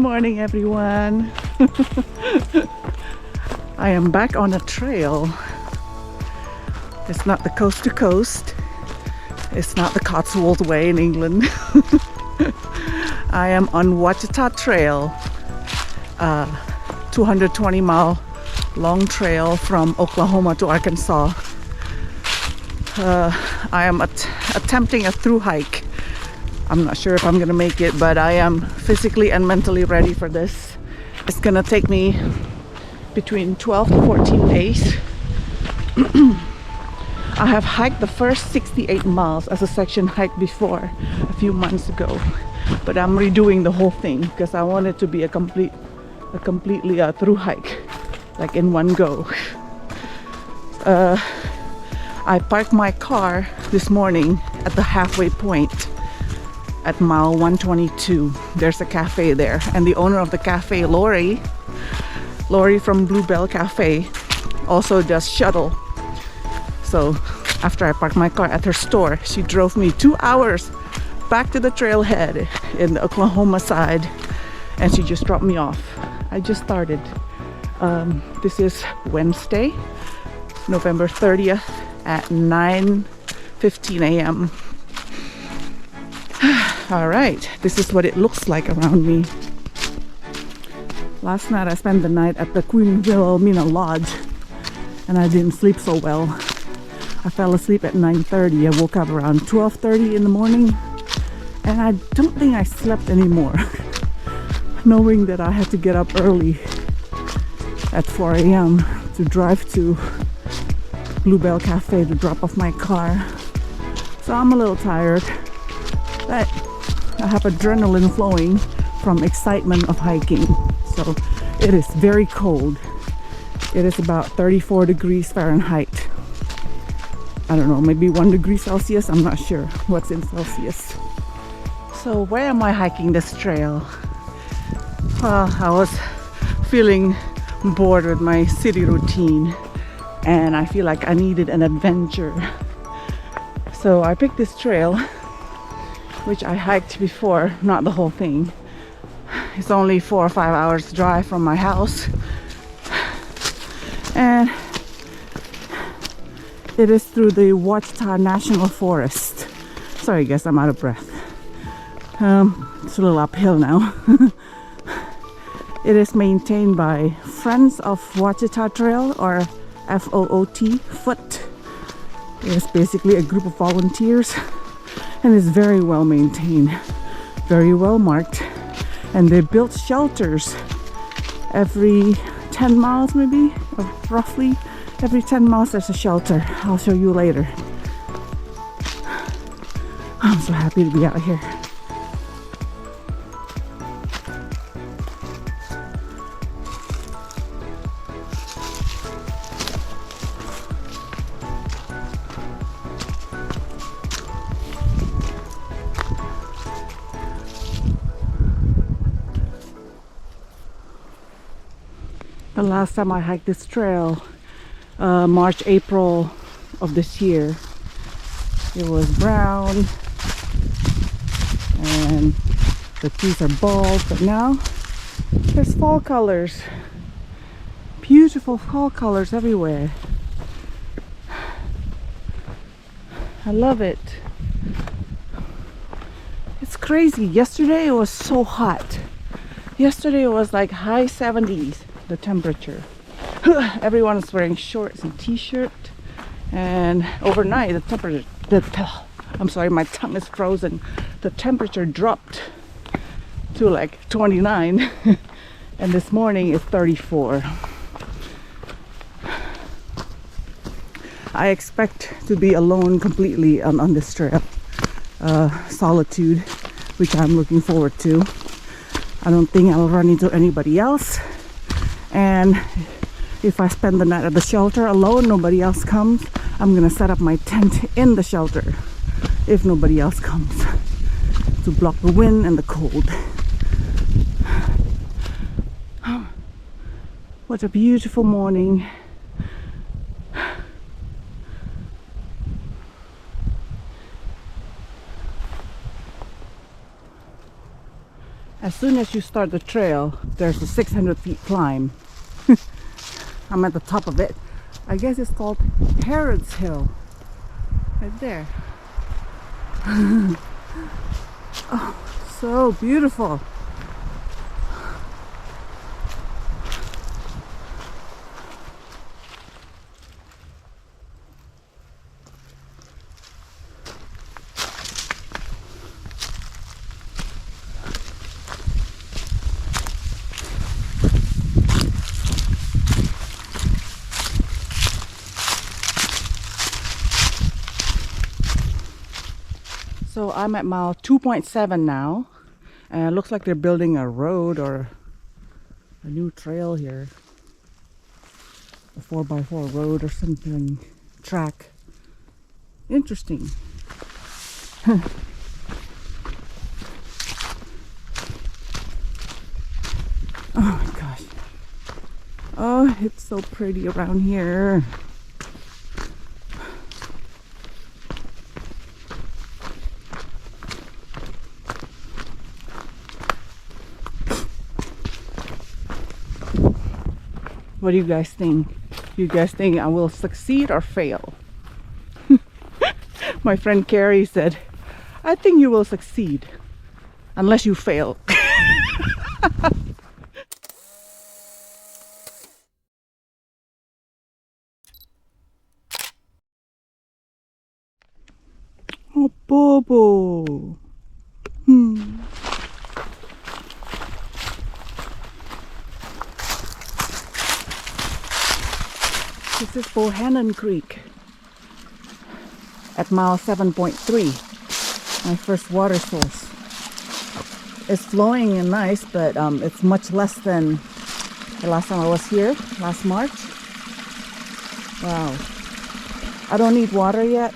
morning, everyone. I am back on a trail. It's not the coast to coast. It's not the Cotswold way in England. I am on Ouachita Trail, 220-mile long trail from Oklahoma to Arkansas. I am attempting a through hike. I'm not sure if I'm gonna make it, but I am physically and mentally ready for this. It's gonna take me between 12 to 14 days. I have hiked the first 68 miles as a section hike before a few months ago, but I'm redoing the whole thing because I want it to be a completely through hike, like in one go. I parked my car this morning at the halfway point at mile 122. There's a cafe there, and the owner of the cafe, Lori from Bluebell Cafe, also does shuttle. So after I parked my car at her store, she drove me 2 hours back to the trailhead in the Oklahoma side, and she just dropped me off. I just started. This is Wednesday, November 30th at 9:15 a.m. All right, this is what it looks like around me. Last night I spent the night at the Queen Wilhelmina Lodge, and I didn't sleep so well. I fell asleep at 9:30. I woke up around 12:30 in the morning, and I don't think I slept anymore, knowing that I had to get up early at 4 a.m. to drive to Bluebell Cafe to drop off my car. So I'm a little tired, but I have adrenaline flowing from excitement of hiking. So it is very cold. It is about 34 degrees Fahrenheit. I don't know, maybe 1 degree Celsius. I'm not sure what's in Celsius. So where am I hiking this trail? I was feeling bored with my city routine, and I feel like I needed an adventure. So I picked this trail, which I hiked before, not the whole thing. It's only 4 or 5 hours drive from my house, and it is through the Ouachita National Forest. Sorry guys, I'm out of breath. It's a little uphill now. It is maintained by Friends of Ouachita Trail, or FOOT, FOOT. It's basically a group of volunteers, and it's very well maintained, very well marked, and they built shelters every 10 miles maybe, or roughly every 10 miles there's a shelter. I'll show you later. I'm so happy to be out here. The last time I hiked this trail, March, April of this year, it was brown and the trees are bald, but now there's fall colors, beautiful fall colors everywhere. I love it. It's crazy. Yesterday it was so hot. Yesterday it was like high 70s. The temperature. Everyone is wearing shorts and t-shirt, and overnight the temperature, I'm sorry, my tongue is frozen. The temperature dropped to like 29 and this morning it's 34. I expect to be alone completely on this trail. Solitude, which I'm looking forward to. I don't think I'll run into anybody else. And if I spend the night at the shelter alone, nobody else comes, I'm gonna set up my tent in the shelter if nobody else comes, to block the wind and the cold. What a beautiful morning. As soon as you start the trail, there's a 600 feet climb. I'm at the top of it. I guess it's called Herod's Hill. Right there. Oh, so beautiful. So I'm at mile 2.7 now, and it looks like they're building a road or a new trail here. A 4x4 road or something, track. Interesting. Oh my gosh. Oh, it's so pretty around here. What do you guys think? Do you guys think I will succeed or fail? My friend Carrie said, I think you will succeed unless you fail. Oh, Bobo. This is Bohannon Creek at mile 7.3, my first water source. It's flowing and nice, but it's much less than the last time I was here, last March. Wow. I don't need water yet.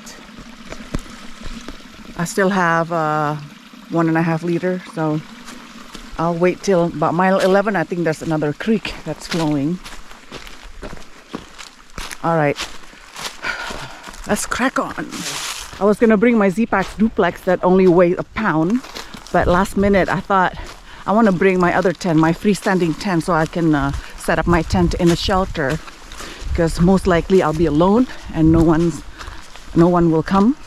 I still have 1.5 liters, so I'll wait till about mile 11. I think there's another creek that's flowing. All right, let's crack on. I was gonna bring my Z-Pack duplex that only weighs a pound, but last minute I thought I want to bring my other tent, my freestanding tent, so I can set up my tent in a shelter, because most likely I'll be alone and no one will come.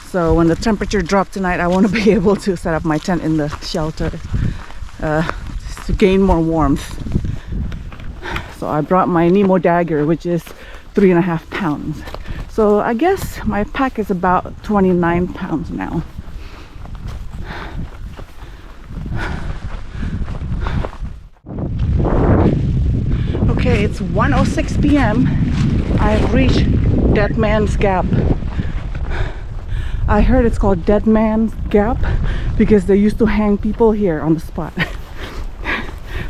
So when the temperature drops tonight, I want to be able to set up my tent in the shelter to gain more warmth. So I brought my Nemo dagger, which is 3.5 pounds. So I guess my pack is about 29 pounds now. Okay, it's 1:06 p.m. I've reached Dead Man's Gap. I heard it's called Dead Man's Gap because they used to hang people here on the spot.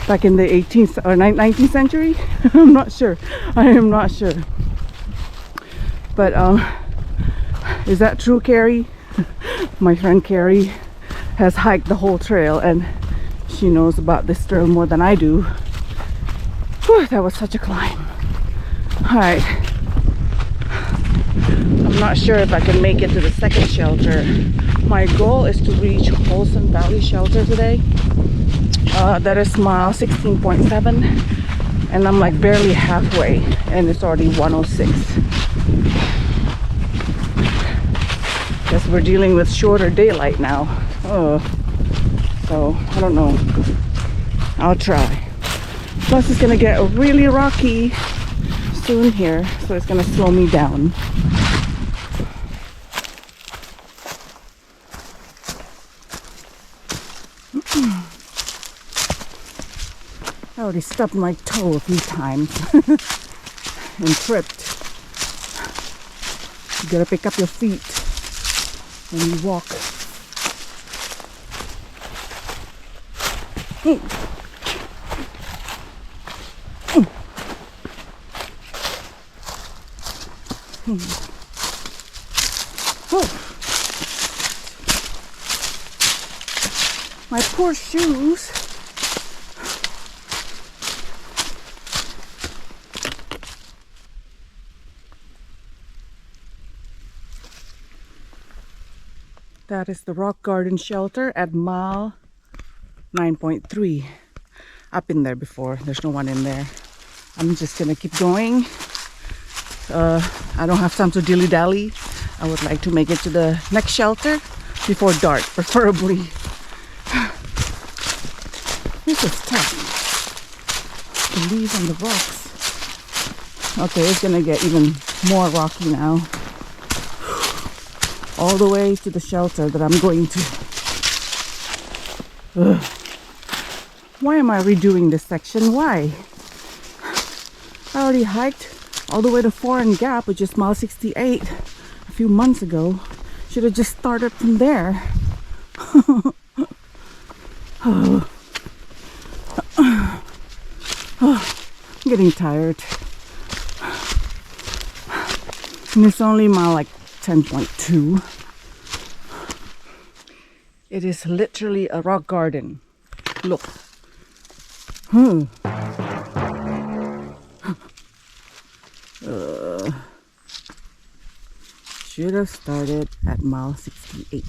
Back in the 18th or 19th century. I'm not sure. I am not sure. But is that true, Carrie? My friend Carrie has hiked the whole trail and she knows about this trail more than I do. Whew, that was such a climb. Alright. I'm not sure if I can make it to the second shelter. My goal is to reach Holson Valley Shelter today. That is mile 16.7, and I'm like barely halfway, and it's already 1:06. Guess we're dealing with shorter daylight now. So I don't know. I'll try. Plus it's gonna get really rocky soon here, so it's gonna slow me down. I already stubbed my toe a few times and tripped. You gotta pick up your feet when you walk. My poor shoes. That is the Rock Garden Shelter at mile 9.3. I've been there before. There's no one in there. I'm just gonna keep going. I don't have time to dilly-dally. I would like to make it to the next shelter before dark, preferably. This is tough. The leaves on the rocks. Okay, it's gonna get even more rocky now. All the way to the shelter that I'm going to. Ugh. Why am I redoing this section? Why? I already hiked all the way to Foreign Gap, which is mile 68, a few months ago. Should have just started from there. Oh. Oh, I'm getting tired. And it's only mile like 10.2. It is literally a rock garden. Look. Should have started at mile 68.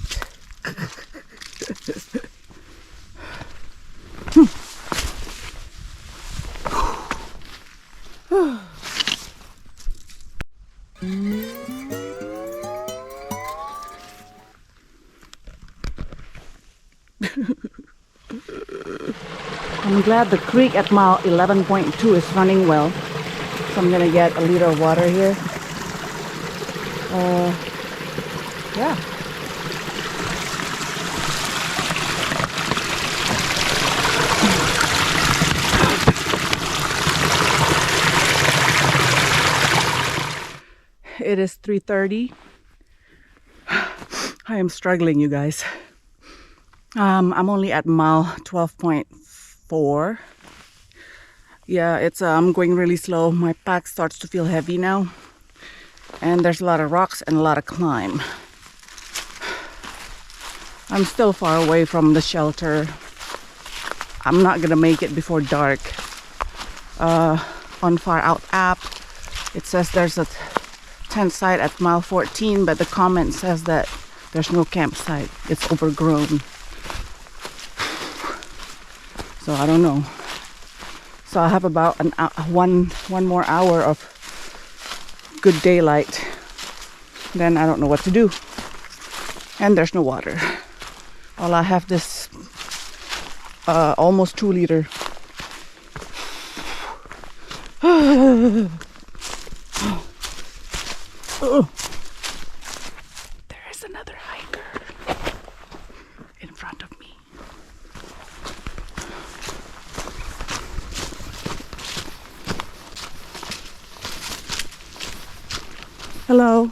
I'm glad the creek at mile 11.2 is running well. So I'm gonna get a liter of water here. Yeah. It is 3:30. I am struggling, you guys. I'm only at mile 12.4. Yeah, it's I'm going really slow. My pack starts to feel heavy now. And there's a lot of rocks and a lot of climb. I'm still far away from the shelter. I'm not gonna make it before dark. On Far Out app, it says there's a tent site at mile 14, but the comment says that there's no campsite. It's overgrown. So I don't know. So I have about one more hour of good daylight. Then I don't know what to do. And there's no water. All I have this almost 2 liter. There is another hiker in front of me. Hello.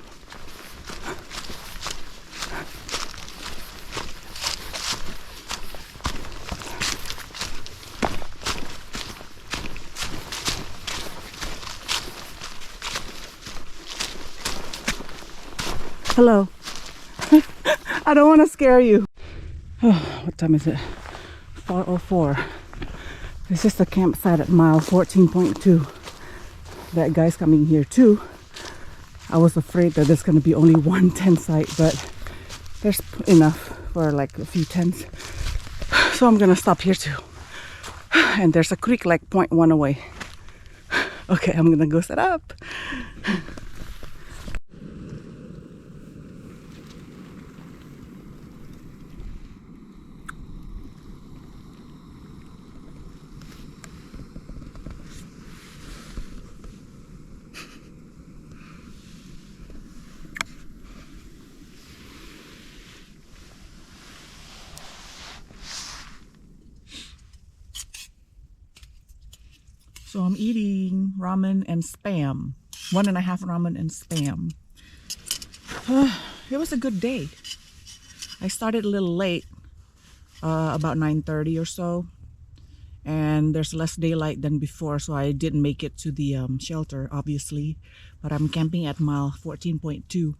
Hello. I don't want to scare you. Oh, what time is it? 4:04. This is the campsite at mile 14.2. That guy's coming here too. I was afraid that there's going to be only one tent site, but there's enough for like a few tents. So I'm going to stop here too. And there's a creek like 0.1 away. Okay, I'm going to go set up. So I'm eating ramen and Spam. 1.5 ramen and Spam. It was a good day. I started a little late, about 9:30 or so. And there's less daylight than before, so I didn't make it to the shelter, obviously. But I'm camping at mile 14.2.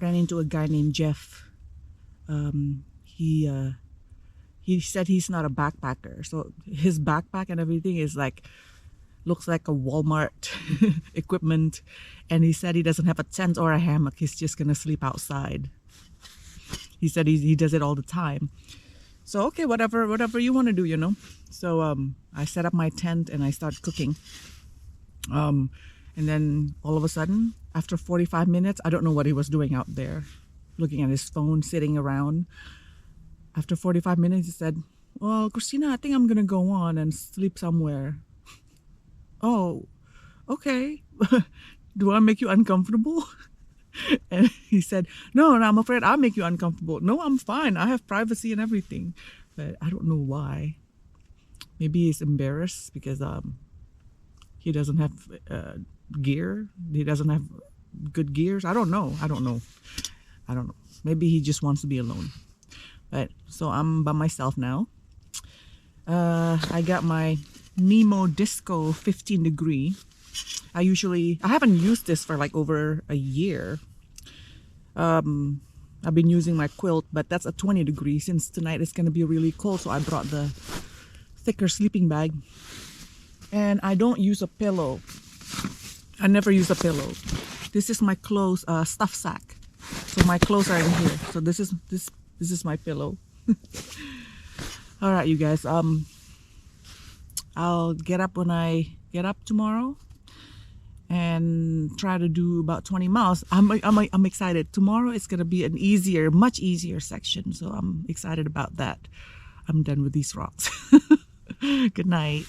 Ran into a guy named Jeff. He said he's not a backpacker, so his backpack and everything is like, looks like a Walmart equipment. And he said he doesn't have a tent or a hammock. He's just gonna sleep outside. He said he does it all the time. So okay, whatever you want to do, you know. So I set up my tent and I start cooking. And then all of a sudden, after 45 minutes, I don't know what he was doing out there, looking at his phone, sitting around. After 45 minutes, he said, "Well, Christina, I think I'm gonna go on and sleep somewhere." Oh, okay. Do I make you uncomfortable? And he said, no, I'm afraid I'll make you uncomfortable. No, I'm fine. I have privacy and everything. But I don't know why. Maybe he's embarrassed because he doesn't have gear. He doesn't have good gears. I don't know. Maybe he just wants to be alone. But so I'm by myself now. I got my Nemo Disco 15 degree. I haven't used this for like over a year. I've been using my quilt, but that's a 20 degree since tonight it's going to be really cold. So I brought the thicker sleeping bag, and I don't use a pillow. I never use a pillow. This is my clothes stuff sack. So my clothes are in here. So this is my pillow. All right, you guys. I'll get up when I get up tomorrow and try to do about 20 miles. I'm excited. Tomorrow it's gonna be an much easier section, so I'm excited about that. I'm done with these rocks. Good night.